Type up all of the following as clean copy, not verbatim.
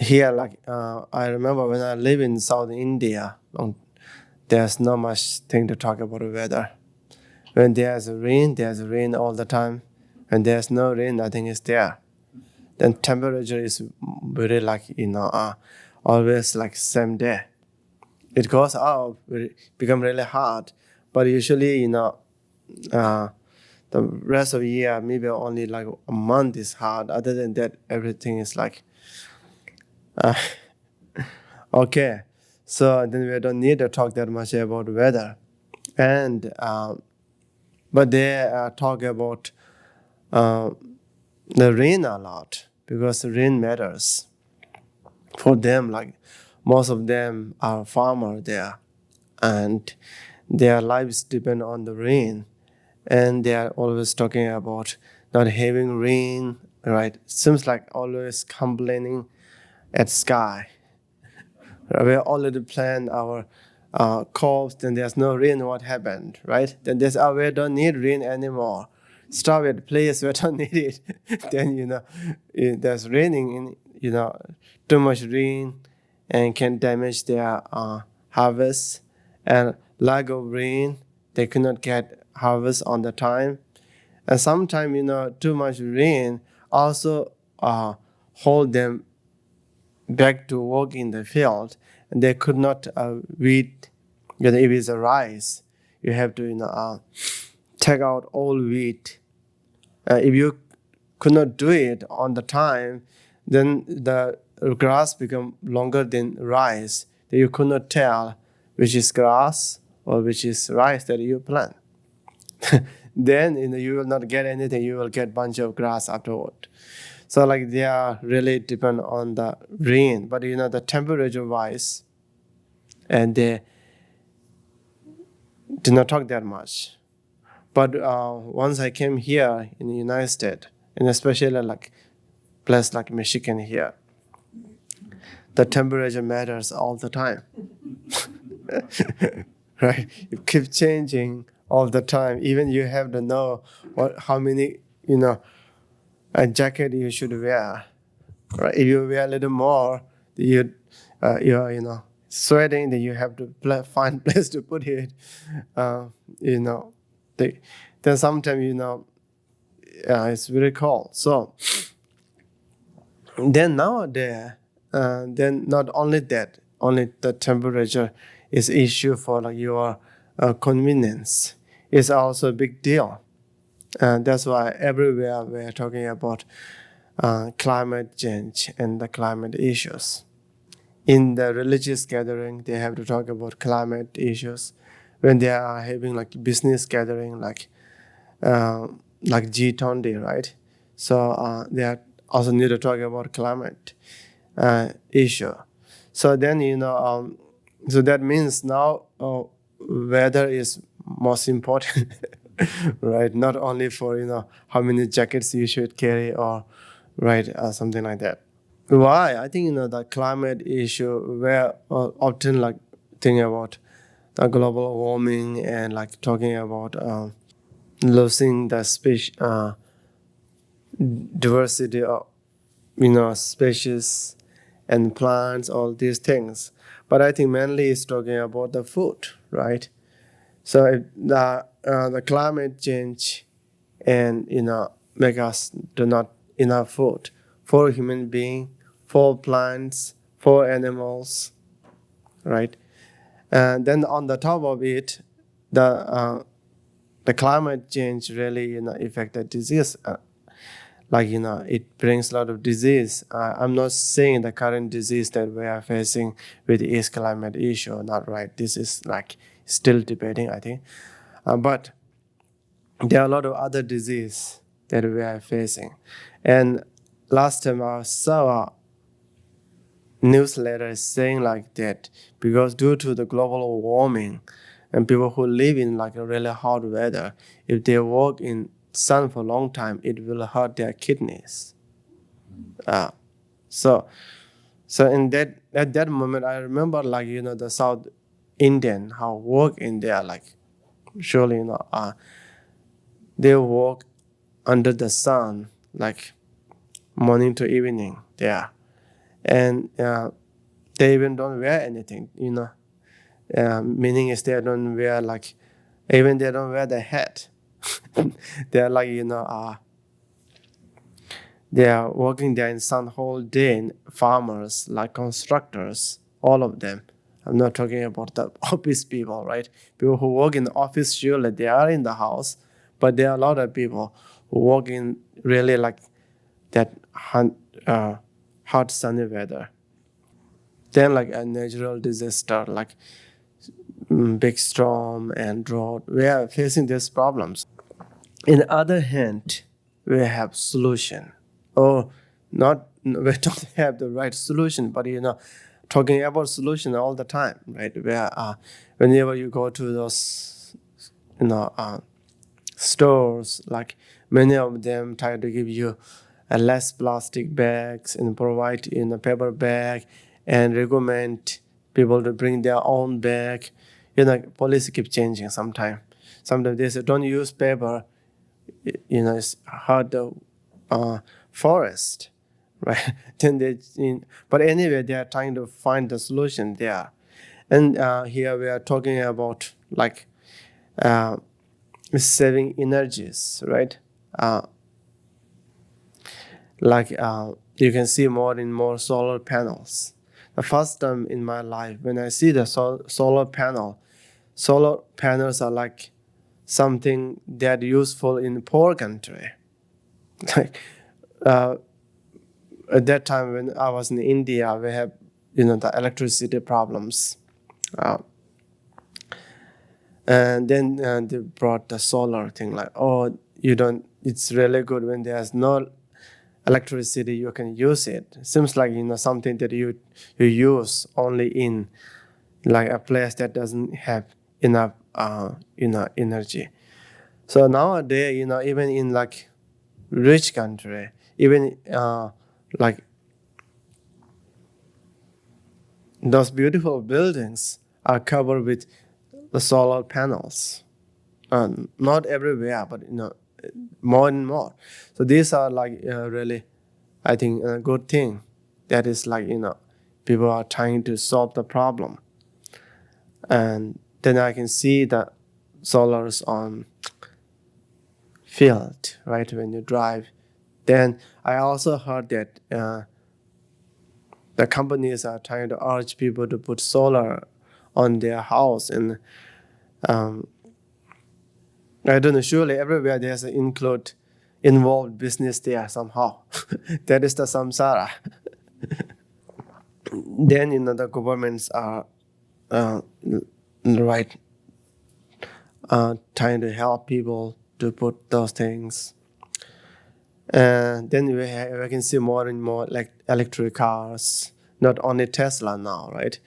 here, like I remember when I live in South India, there's not much thing to talk about weather. When there's rain all the time. When there's no rain, nothing is there. Then temperature is very like always like same day. It goes up, become really hot, but usually the rest of the year maybe only like a month is hot. Other than that, everything is like okay. So then we don't need to talk that much about weather, and but they talk about the rain a lot because rain matters for them. Like most of them are farmer there, and their lives depend on the rain, and they are always talking about not having rain. Right? Seems like always complaining at sky. We already planned our crops, then there's no rain. What happened, right? Then there's we don't need rain anymore. Stop it, please. We don't need it. Then there's raining in too much rain, and can damage their harvest. And lack of rain, they cannot get harvest on the time. And sometimes too much rain also hold them back to work in the field, and they could not weed. If it's a rice, you have to take out all wheat. If you could not do it on the time, then the grass become longer than rice. Then you could not tell which is grass or which is rice that you plant. Then you will not get anything. You will get bunch of grass afterward. So like they are really depend on the rain, but the temperature wise, and they do not talk that much. But once I came here in the United States, and especially like place like Michigan here, the temperature matters all the time. Right? It keeps changing all the time. Even you have to know how many a jacket you should wear. Right? If you wear a little more, you're sweating. Then you have to find place to put it. Then sometimes it's very cold. So then nowadays, then not only that, only the temperature is issue for like your convenience. It's also a big deal. And that's why everywhere we're talking about climate change and the climate issues. In the religious gathering, they have to talk about climate issues. When they are having like business gathering, like G20, right? So they are also need to talk about climate issue. So then so that means now weather is most important. Right, not only for how many jackets you should carry or right something like that. Why? I think the climate issue we're often like thinking about the global warming and like talking about losing the diversity of species and plants, all these things. But I think mainly it's talking about the food, right? So if the climate change and make us do not enough food for human being, for plants, for animals, right? And then on the top of it, the climate change really affect the disease. It brings a lot of disease. I'm not saying the current disease that we are facing with is climate issue, not right. This is like still debating, I think. But there are a lot of other disease that we are facing. And last time I saw a newsletter saying like that because due to the global warming and people who live in like a really hot weather, if they work in sun for a long time, it will hurt their kidneys. So in that at that moment, I remember like the South Indian how work in there like surely they work under the sun like morning to evening there, and they even don't wear anything, meaning is they don't wear like, even they don't wear the hat. They're like, they are working there in sun whole day, and farmers, like constructors, all of them. I'm not talking about the office people, right? People who work in the office, surely they are in the house, but there are a lot of people who work in really like that hot sunny weather. Then like a natural disaster, like big storm and drought, we are facing these problems. In the other hand, we have solution. Or not, we don't have the right solution, but talking about solution all the time, right? Where whenever you go to those, stores, like many of them try to give you a less plastic bags and provide in a paper bag and recommend people to bring their own bag. Policy keep changing sometimes. Sometimes they say don't use paper, it's hard the forest, right? Then but anyway, they are trying to find the solution there. And here we are talking about like saving energies, right? You can see more and more solar panels. The first time in my life when I see the solar panels are like something that useful in poor country. Like at that time when I was in India, we have the electricity problems, and then they brought the solar thing. Like, oh, you don't. It's really good when there's no electricity. You can use it. Seems like something that you use only in like a place that doesn't have enough energy. So nowadays, even in like rich country, even like those beautiful buildings are covered with the solar panels. Not everywhere, but more and more. So these are like really, I think, a good thing. That is like people are trying to solve the problem, and then I can see the solars on field, right, when you drive. Then I also heard that the companies are trying to urge people to put solar on their house, and I don't know, surely everywhere there's an involved business there somehow. That is the samsara. Then the governments are right trying to help people to put those things. And then we can see more and more like electric cars, not only Tesla now, right?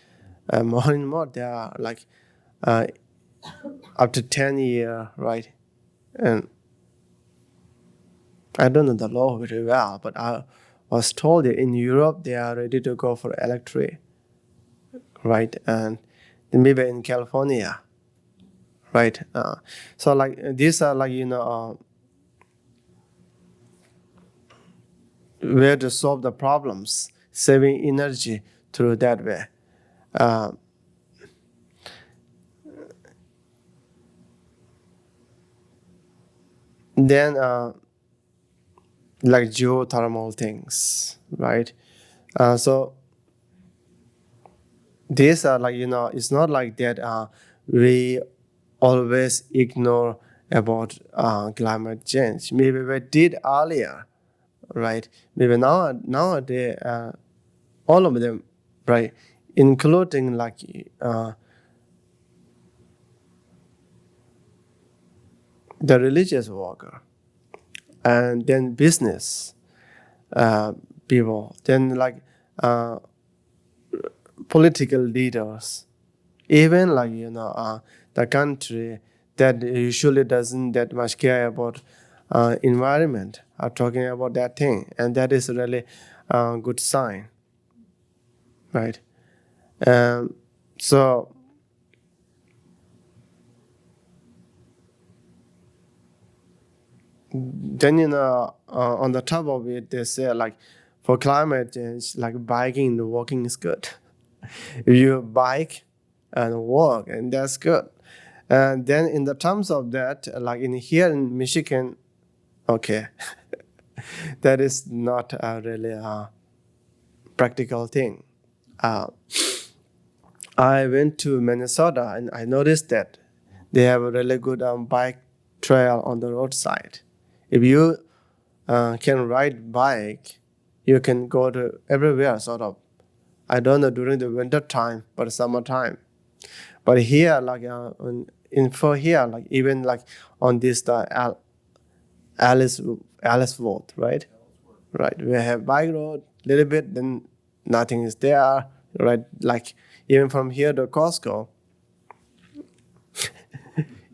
More and more there are like up to 10 year, right? And I don't know the law very well, but I was told that in Europe they are ready to go for electric, right? And then maybe in California, right? So like these are like where to solve the problems, saving energy through that way. Then like geothermal things, right? So these are like it's not like that we always ignore about climate change. Maybe we did earlier, right? Maybe nowadays all of them, right, including like the religious worker, and then business people, then like political leaders, even like the country that usually doesn't that much care about environment are talking about that thing, and that is really a good sign, right? So then on the top of it they say like for climate change, like biking and walking is good. If you bike and walk, and that's good. And then in the terms of that, like in here in Michigan, okay, that is not really a practical thing. I went to Minnesota and I noticed that they have a really good bike trail on the roadside. If you can ride bike, you can go to everywhere sort of. I don't know during the winter time, but summertime. But here, like for here, like even like on this Alice Road, right? Right. We have bike road little bit, then nothing is there, right? Like even from here to Costco,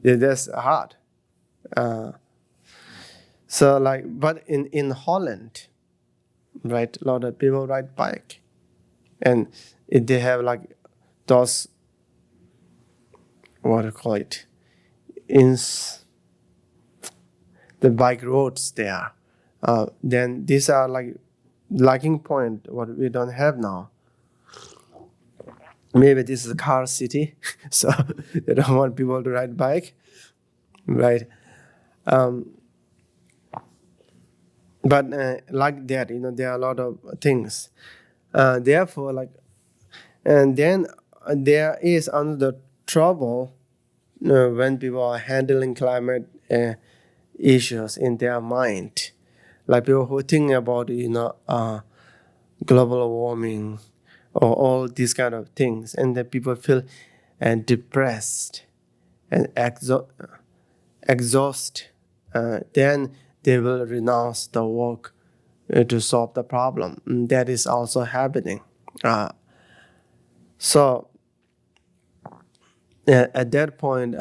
that's hard. So like, but in Holland, right, a lot of people ride bike, and they have like those, what do you call it, in the bike roads there. Then these are like lacking point what we don't have now. Maybe this is a car city, so they don't want people to ride bike, right? But like that, there are a lot of things. Therefore, like, and then there is another trouble when people are handling climate issues in their mind, like people who think about global warming or all these kind of things, and then people feel depressed and exhausted. Then they will renounce the work to solve the problem. That is also happening. So at that point,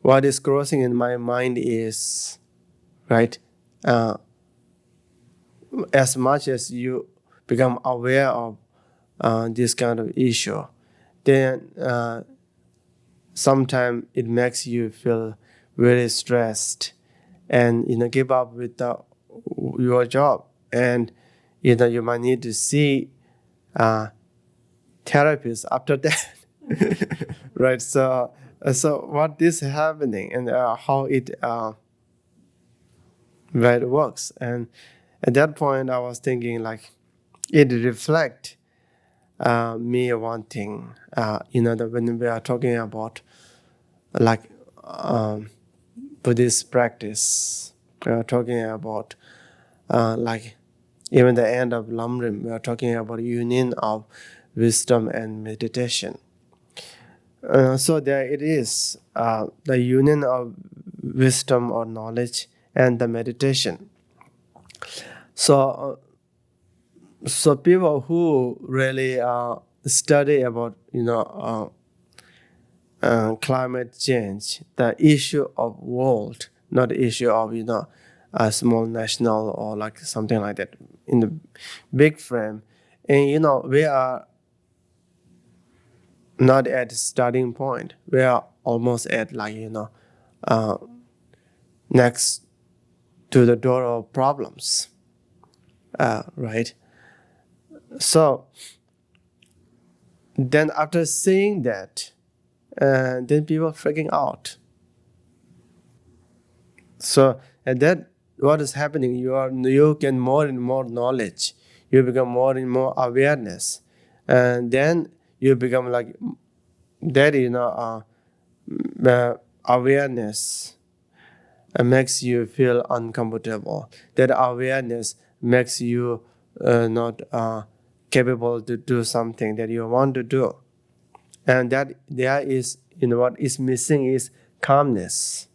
what is crossing in my mind is, right, as much as you become aware of this kind of issue, then sometimes it makes you feel very stressed and give up with your job, and you might need to see therapists after that. Right. So what is happening, and how it right works. And at that point I was thinking, like, it reflect me wanting, that when we are talking about like Buddhist practice, we are talking about like even the end of Lamrim, we are talking about union of wisdom and meditation. So there it is, the union of wisdom or knowledge and the meditation. So people who really study about climate change, the issue of world, not the issue of a small national or like something like that, in the big frame, and we are not at the starting point. We are almost at like next to the door of problems, right? So then after seeing that, then people are freaking out. So and that what is happening, you get more and more knowledge, you become more and more awareness, and then you become like that, awareness makes you feel uncomfortable. That awareness makes you not capable to do something that you want to do. And that there is, what is missing is calmness.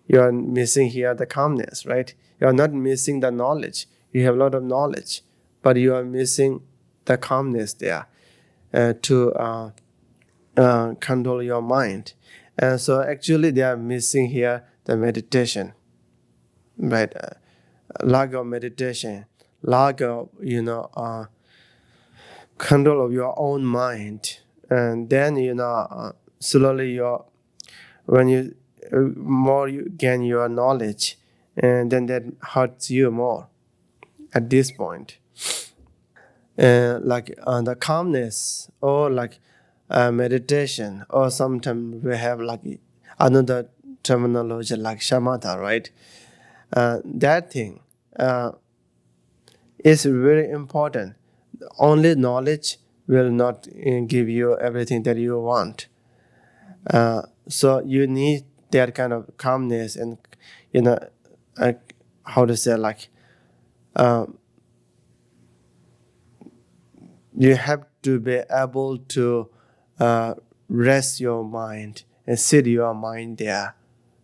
You are missing here the calmness, right? You are not missing the knowledge. You have a lot of knowledge, but you are missing the calmness there to control your mind. And so actually they are missing here the meditation, right? Lack of meditation, lack of control of your own mind, and then slowly when you more you gain your knowledge, and then that hurts you more at this point. The calmness or meditation, or sometimes we have another terminology like shamatha, right? That thing is very important. Only knowledge will not give you everything that you want. So you need that kind of calmness and, you know, how to say, you have to be able to rest your mind and sit your mind there,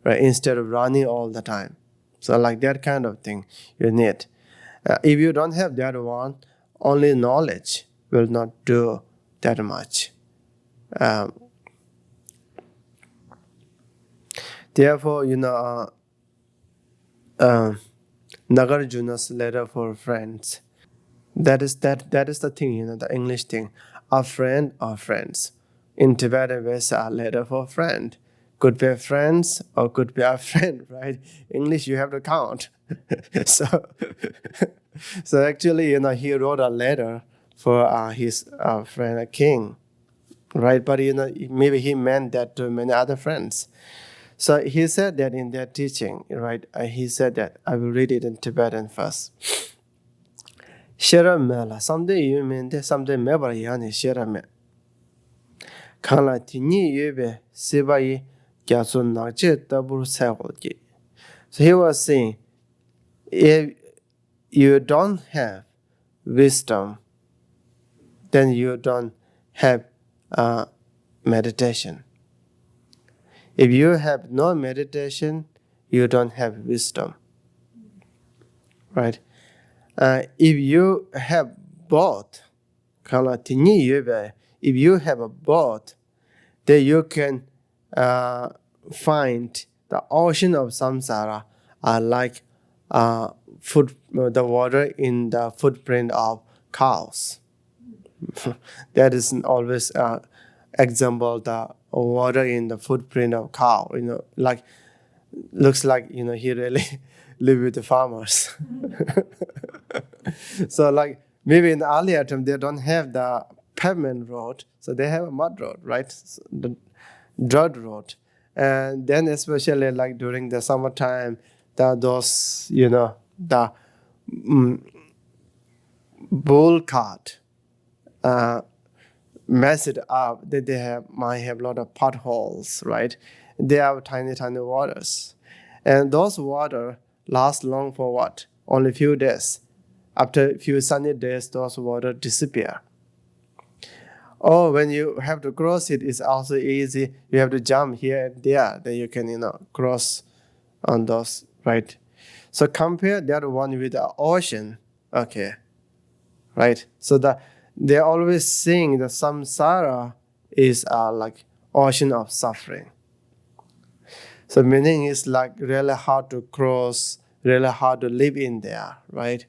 right? Instead of running all the time. So like that kind of thing you need. If you don't have that one, only knowledge will not do that much. Um, Therefore, Nagarjuna's letter for friends. That is the thing, the English thing. A friend or friends. In Tibetan, we say a letter for friend. Could be friends or could be a friend, right? English, you have to count. so, so actually, he wrote a letter for his friend, a king, right? But maybe he meant that to many other friends. So he said that in that teaching, right? He said that I will read it in Tibetan first. Sheramela, someday you mean that someday meber yani sherame. Kala tini yube sibai gyasun nakje tabur sagogi. So he was saying, if you don't have wisdom, then you don't have meditation. If you have no meditation, you don't have wisdom, right? If you have both, if you have both, then you can find the ocean of samsara like the water in the footprint of cows. That is always example, the water in the footprint of cow. Looks like he really live with the farmers. So maybe in the earlier time they don't have the pavement road, so they have a mud road, right? So the dirt road, and then especially during the summertime, those the bull cart mess it up. They might have a lot of potholes, right? They have tiny waters, and those water last long for what? Only few days. After a few sunny days, those water disappear. Or when you have to cross it, it's also easy. You have to jump here and there. Then you can cross on those, right? So compare that one with the ocean, okay, right? So they're always saying that samsara is like ocean of suffering. So meaning is really hard to cross, really hard to live in there, right?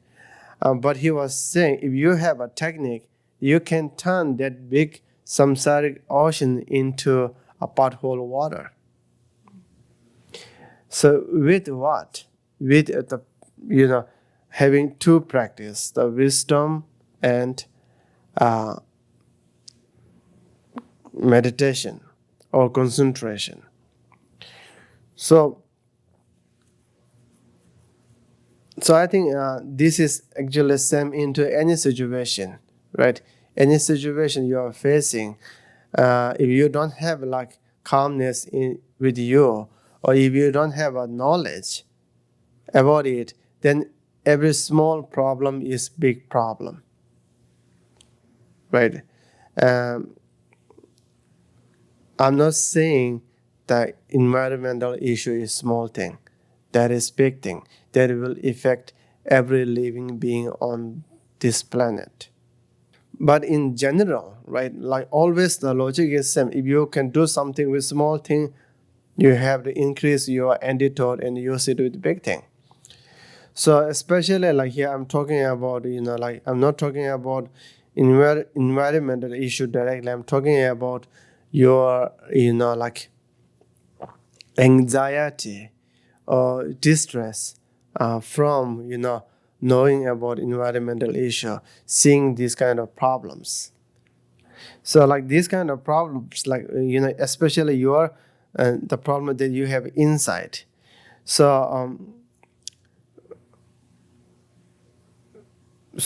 But he was saying, if you have a technique, you can turn that big samsaric ocean into a pothole water. So with what? With having two practice, the wisdom and meditation or concentration. So I think this is actually same into any situation, right? Any situation you are facing, if you don't have calmness with you, or if you don't have a knowledge about it, then every small problem is big problem, right? I'm not saying that environmental issue is small thing. That is big thing. That will affect every living being on this planet. But in general, right, always the logic is same. If you can do something with small thing, you have to increase your antidote and use it with big thing. So especially here, I'm talking about, I'm not talking about environmental issue directly. I'm talking about your, anxiety or distress from knowing about environmental issue, seeing these kind of problems. So like these kind of problems, like especially your the problem that you have inside. So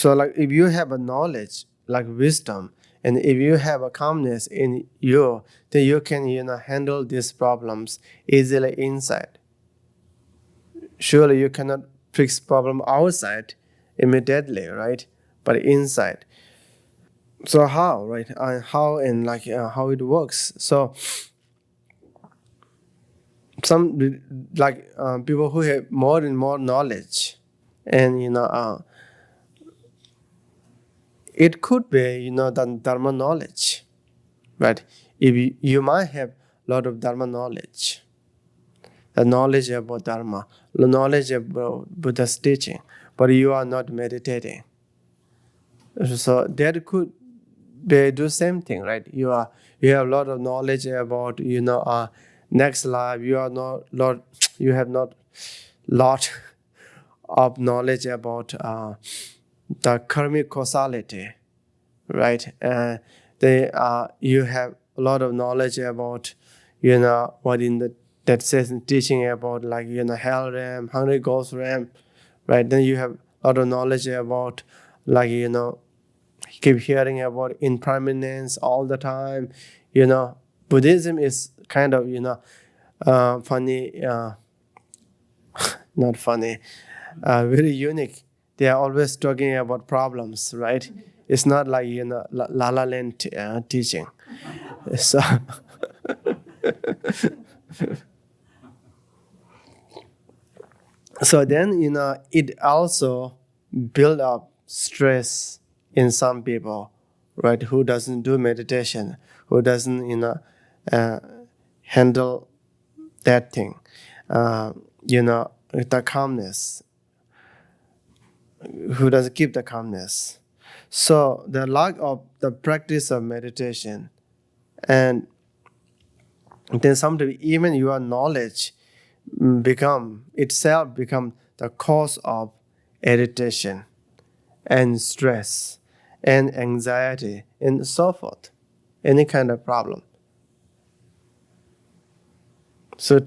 like if you have a knowledge, like wisdom, and if you have a calmness in you, then you can handle these problems easily inside. Surely you cannot fix problem outside immediately, right? But inside. So how, right? How and like how it works. So some like people who have more and more knowledge, and it could be the dharma knowledge, right? If you might have a lot of dharma knowledge, the knowledge about dharma, the knowledge about Buddha's teaching, but you are not meditating. So that could be do same thing, right? You have a lot of knowledge about next life. You have not lot of knowledge about the karmic causality, right? You have a lot of knowledge about what in the that says in teaching about like hell realm, hungry ghost realm, right? Then you have a lot of knowledge about like keep hearing about impermanence all the time. Buddhism is kind of funny, not funny, very unique. They are always talking about problems, right? It's not like La La Land teaching. So so then it also build up stress in some people, right? Who doesn't do meditation, who doesn't uh, handle that thing, the calmness, who doesn't keep the calmness. So the lack of the practice of meditation, and then sometimes even your knowledge become the cause of irritation and stress and anxiety and so forth, any kind of problem. So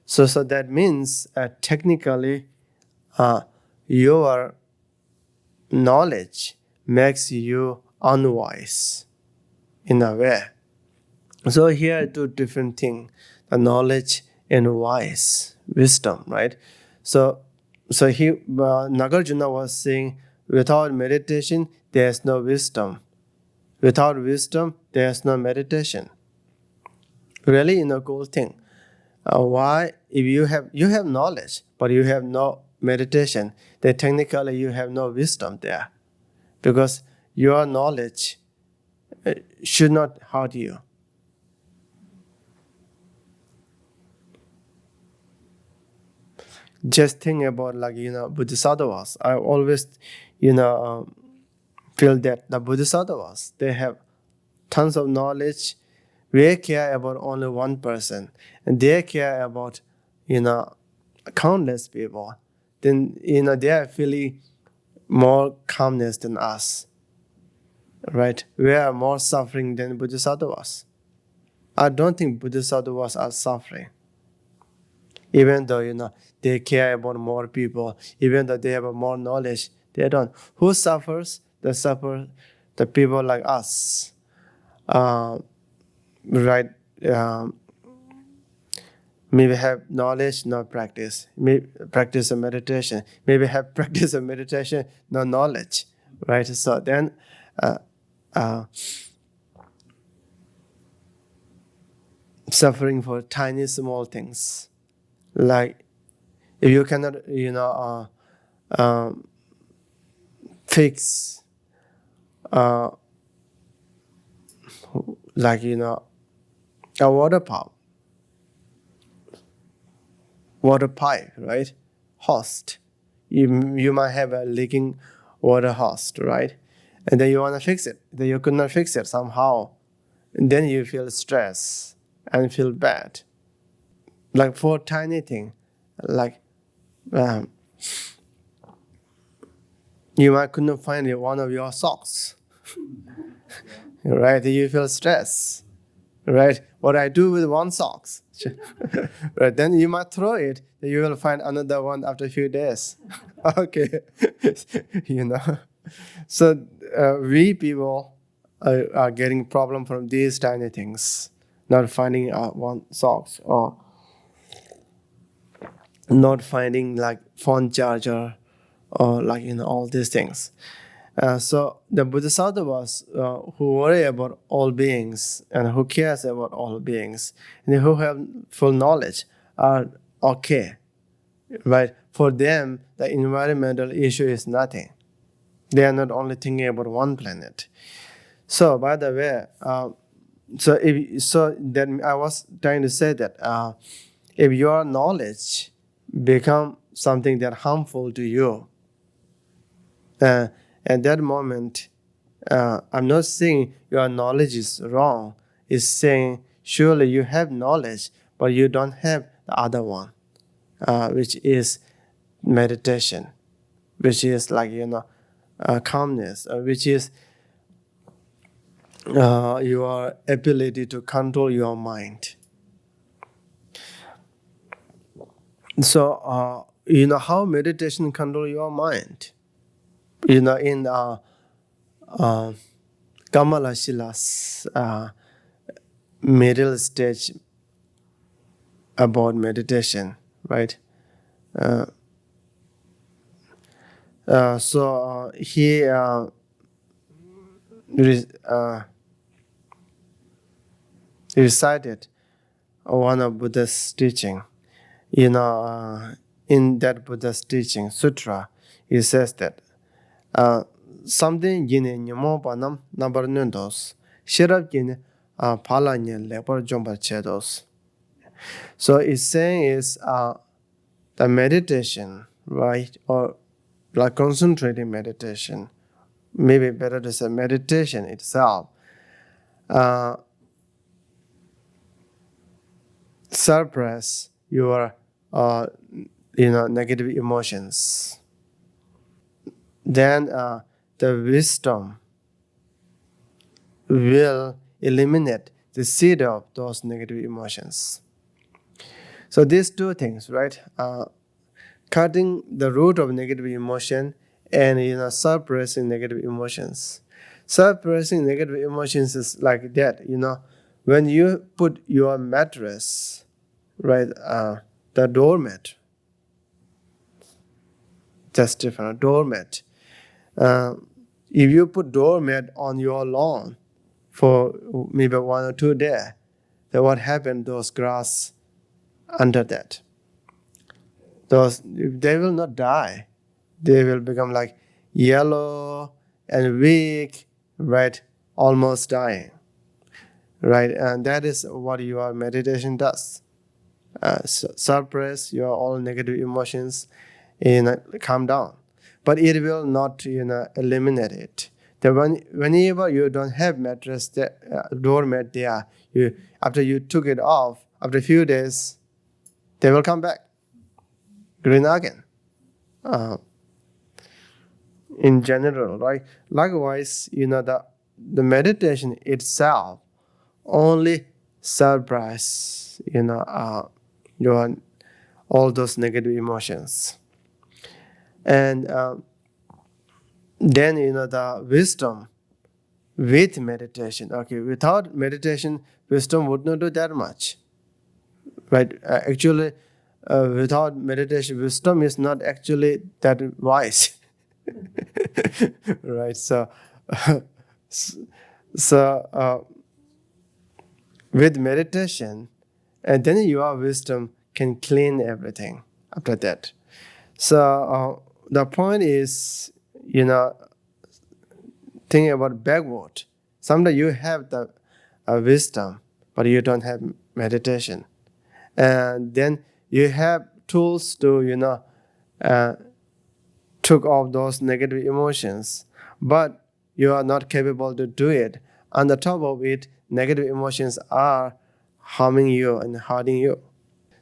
that means technically your knowledge makes you unwise in a way. So here are two different things: the knowledge and wise, wisdom, right? So Nagarjuna was saying, without meditation, there's no wisdom. Without wisdom, there's no meditation. Really, cool thing. Why? If you have knowledge, but you have no meditation, then technically you have no wisdom there, because your knowledge should not hurt you. Just think about like bodhisattvas. I always feel that the bodhisattvas, they have tons of knowledge. We care about only one person, and they care about countless people. Then they are feeling more calmness than us, right? We are more suffering than bodhisattvas. I don't think bodhisattvas are suffering, even though they care about more people, even though they have more knowledge. They don't. Who suffers? The people like us, right? Maybe have knowledge, no practice. Maybe practice of meditation. Maybe have practice of meditation, no knowledge, right? So then, uh, suffering for tiny small things, like if you cannot, fix, like a water pipe, right? Host. You might have a leaking water host, right? And then you want to fix it. Then you could not fix it somehow. And then you feel stress and feel bad. Like for tiny thing, like You might couldn't find one of your socks, right? You feel stress, right? What I do with one socks, right? Then you might throw it. You will find another one after a few days. Okay, you know. So we people are getting problem from these tiny things, not finding one socks or not finding like phone charger or like all these things. So the Bodhisattvas who worry about all beings and who cares about all beings and who have full knowledge are okay, right? For them, the environmental issue is nothing. They are not only thinking about one planet. So, by the way, then I was trying to say that if your knowledge become something that harmful to you, at that moment, I'm not saying your knowledge is wrong. It's saying surely you have knowledge, but you don't have the other one, which is meditation, which is like calmness, which is your ability to control your mind. So how meditation control your mind. In Kamala Shila's middle stage about meditation, right? He recited one of Buddha's teaching. In that Buddha's teaching sutra, he says that something yine nyamo panam number nundos shirab yine pala nye lepar jombar chedos. So it's saying is the meditation, right, or like concentrating meditation, maybe better to say meditation itself, suppress your negative emotions. Then the wisdom will eliminate the seed of those negative emotions. So these two things, right? Cutting the root of negative emotion and suppressing negative emotions. Suppressing negative emotions is like that. When you put your mattress, right, the doormat, just different doormat. If you put doormat on your lawn for maybe 1 or 2 days, then what happened? Those grass under that, they will not die. They will become like yellow and weak, right? Almost dying, right? And that is what your meditation does. Suppress your all negative emotions and calm down. But it will not eliminate it. Whenever you don't have mattress, doormat there, after you took it off, after a few days, they will come back green again. In general, right? Likewise, the meditation itself only suppress your all those negative emotions, and then the wisdom with meditation. Okay, without meditation, wisdom would not do that much, right? Actually, without meditation, wisdom is not actually that wise. Right? So with meditation, and then your wisdom can clean everything after that. So the point is, think about backward. Sometimes you have the wisdom, but you don't have meditation, and then you have tools to took off those negative emotions, but you are not capable to do it. On the top of it, negative emotions are harming you and hurting you.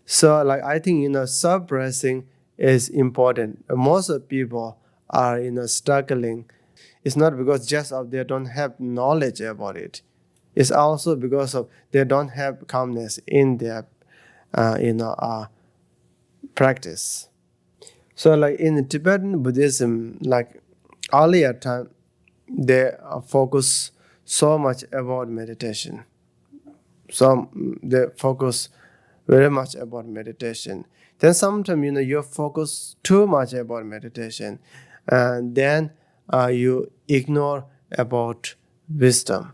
So, I think suppressing is important. Most of people are struggling, it's not because just of they don't have knowledge about it. It's also because of they don't have calmness in their practice. So like in Tibetan Buddhism, like earlier time, they focus so much about meditation. So they focus very much about meditation. Then sometimes you focus too much about meditation, and then you ignore about wisdom.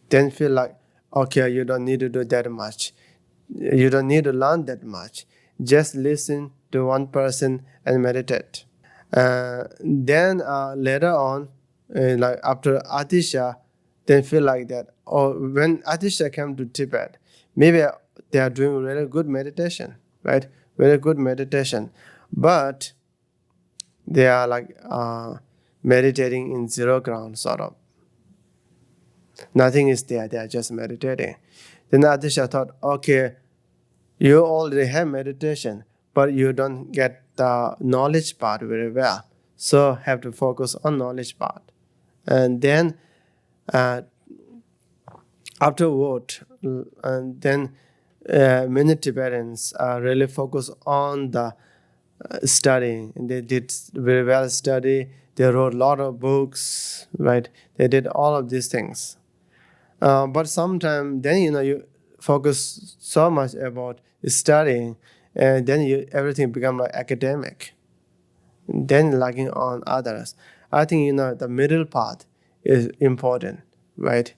Then feel like, okay, you don't need to do that much. You don't need to learn that much. Just listen to one person and meditate. Then later on, like after Atisha, they feel like that. Or when Atisha came to Tibet, maybe they are doing really good meditation, right? Very good meditation, but they are like meditating in zero ground, sort of. Nothing is there. They are just meditating. Then Atisha thought, okay, you already have meditation, but you don't get the knowledge part very well. So have to focus on knowledge part. And then uh, afterward, and then many Tibetans really focus on the studying. And they did very well study. They wrote a lot of books, right? They did all of these things. But sometimes then you focus so much about studying, and then everything become like academic. Then lagging on others. I think the middle part is important, right?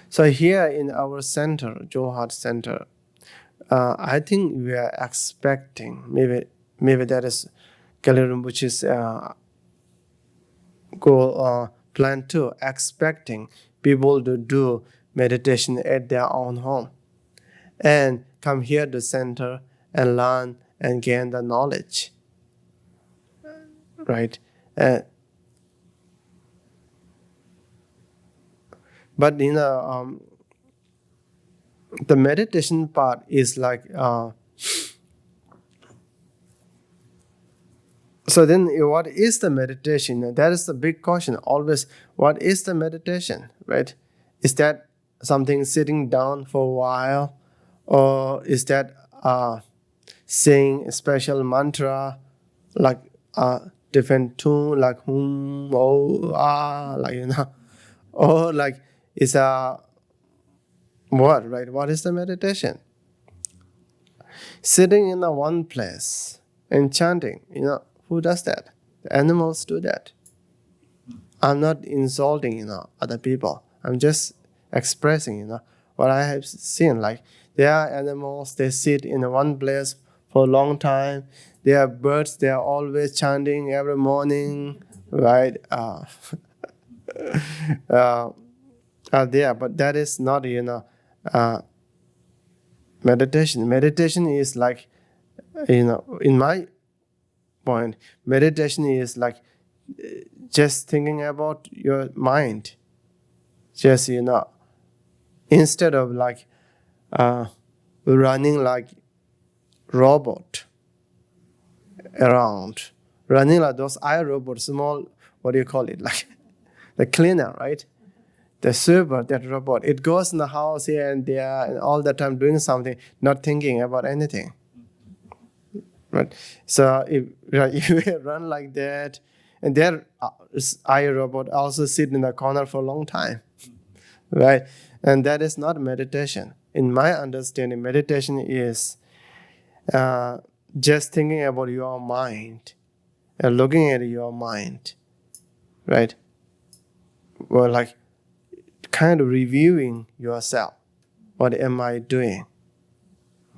So here in our center, Johar Center, I think we are expecting maybe that is Kali Rinpoche's goal plan too, expecting people to do meditation at their own home and come here to center and learn and gain the knowledge, right? But the meditation part is like so then what is the meditation? That is the big question always. What is the meditation, right? Is that something sitting down for a while, or is that saying a special mantra like different tune like hum, oh, ah, like or like is a what, right? What is the meditation? Sitting in a one place and chanting, who does that? The animals do that. I'm not insulting, other people. I'm just expressing, what I have seen. Like there are animals, they sit in one place for a long time. There are birds, they are always chanting every morning, right? Are there, but that is not, meditation. Meditation is like, in my point, meditation is like just thinking about your mind. Just, instead of like running like robot around, running like those iRobots, small, what do you call it? Like the cleaner, right? The server, that robot, it goes in the house here and there and all the time doing something, not thinking about anything. Right? So if you run like that, and their iRobot also sit in the corner for a long time, right? And that is not meditation. In my understanding, meditation is just thinking about your mind and looking at your mind, right? Well, like kind of reviewing yourself. What am I doing,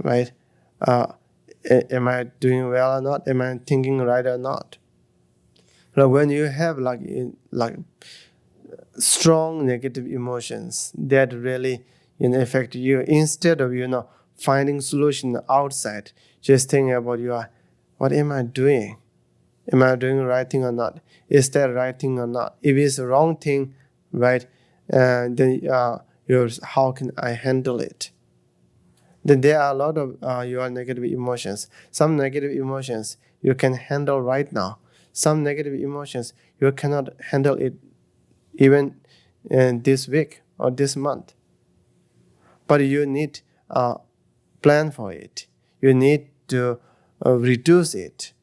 right? Am I doing well or not? Am I thinking right or not? Now, when you have like strong negative emotions that really affect you, instead of finding solution outside, just think about what am I doing? Am I doing the right thing or not? Is that right thing or not? If it's the wrong thing, right, then how can I handle it? Then there are a lot of your negative emotions. Some negative emotions you can handle right now. some negative emotions, you cannot handle it even this week or this month. But you need a plan for it. You need to reduce it.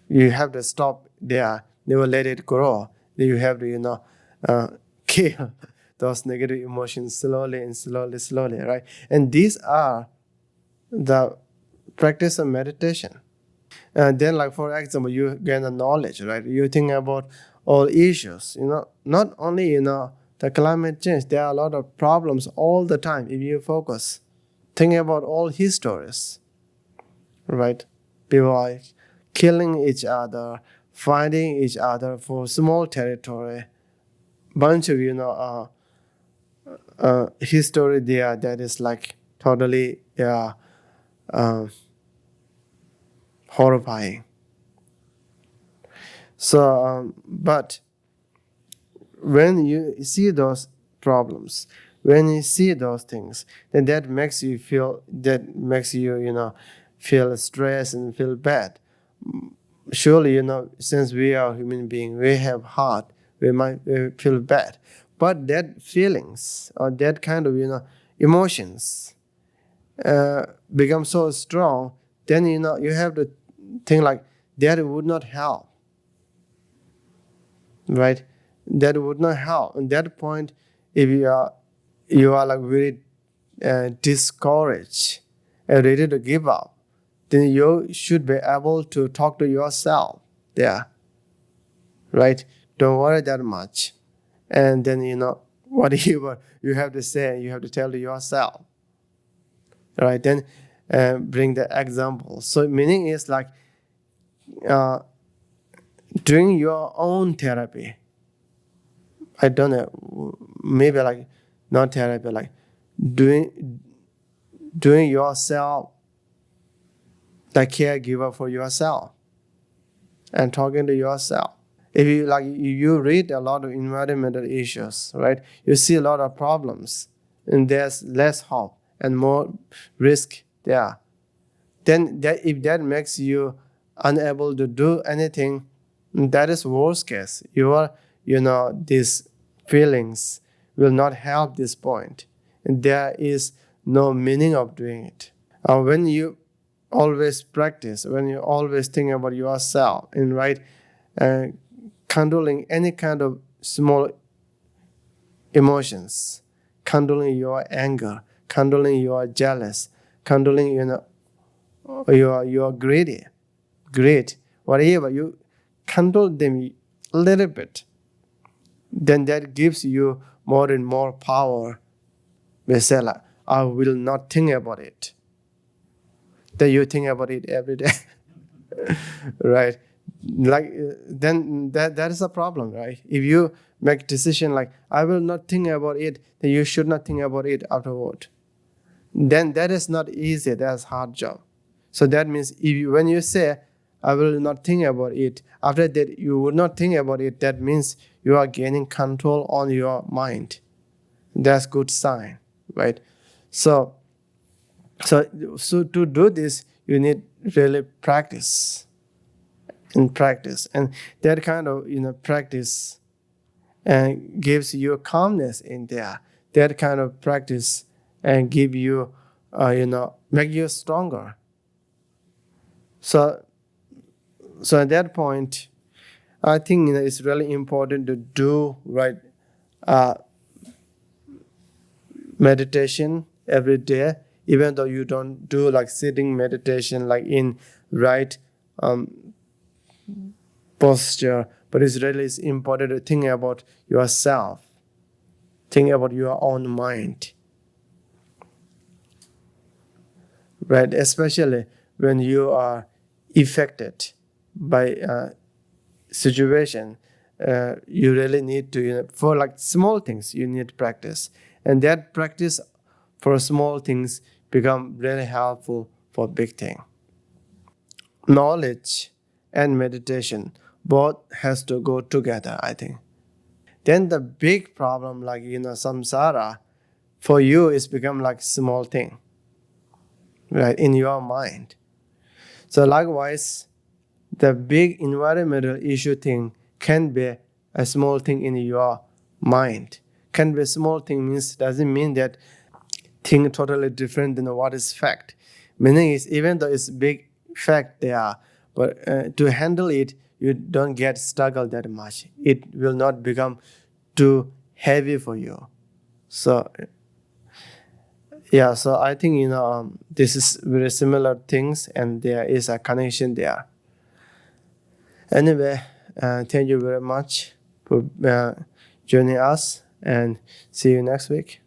You have to stop there. Never let it grow. You have to, kill those negative emotions slowly and slowly, right? And these are the practice of meditation. And then, like for example, you gain a knowledge, right? You think about all issues. Not only the climate change. There are a lot of problems all the time. If you focus, think about all histories, right? People are killing each other, fighting each other for small territory. Bunch of history there that is like totally horrifying. So, but when you see those problems, when you see those things, then that makes you feel feel stressed and feel bad. Surely, since we are human beings, we have heart, we might feel bad. But that feelings or that kind of emotions become so strong, then you have to think like that would not help, right? That would not help. At that point, if you are like very discouraged and ready to give up, then you should be able to talk to yourself there, right? Don't worry that much. And then whatever you have to say, you have to tell to yourself, right? Then bring the example. So meaning is like doing your own therapy. I don't know, maybe like not therapy, like doing yourself, like caregiver for yourself, and talking to yourself. If you read a lot of environmental issues, right? You see a lot of problems, and there's less hope and more risk there. Then if that makes you unable to do anything, that is worst case. These feelings will not help this point. And there is no meaning of doing it. When you always practice, when you always think about yourself and controlling any kind of small emotions, controlling your anger, controlling your jealous, controlling your greed, whatever, you control them a little bit, then that gives you more and more power. We say like, I will not think about it. Then you think about it every day, right? Like then that is a problem, right? If you make decision like I will not think about it, then you should not think about it afterward. Then that is not easy. That's hard job. So that means when you say I will not think about it, after that you would not think about it, that means you are gaining control on your mind. That's good sign, right? So to do this, you need really practice, and that kind of practice and gives you calmness in there. That kind of practice and give you make you stronger. So at that point, I think it's really important to do meditation every day, even though you don't do like sitting meditation like in right posture. But it's really important to think about yourself, think about your own mind, right? Especially when you are affected by a situation, you really need to, for like small things, you need practice. And that practice for small things become really helpful for big thing. Knowledge and meditation both has to go together, I think. Then the big problem, like samsara, for you is become like small thing, right, in your mind. So likewise, the big environmental issue thing can be a small thing in your mind. Can be a small thing means doesn't mean that thing totally different than what is fact. Meaning is even though it's big fact there, but to handle it, you don't get struggled that much. It will not become too heavy for you. So yeah, so I think this is very similar things, and there is a connection there. Anyway, thank you very much for joining us, and see you next week.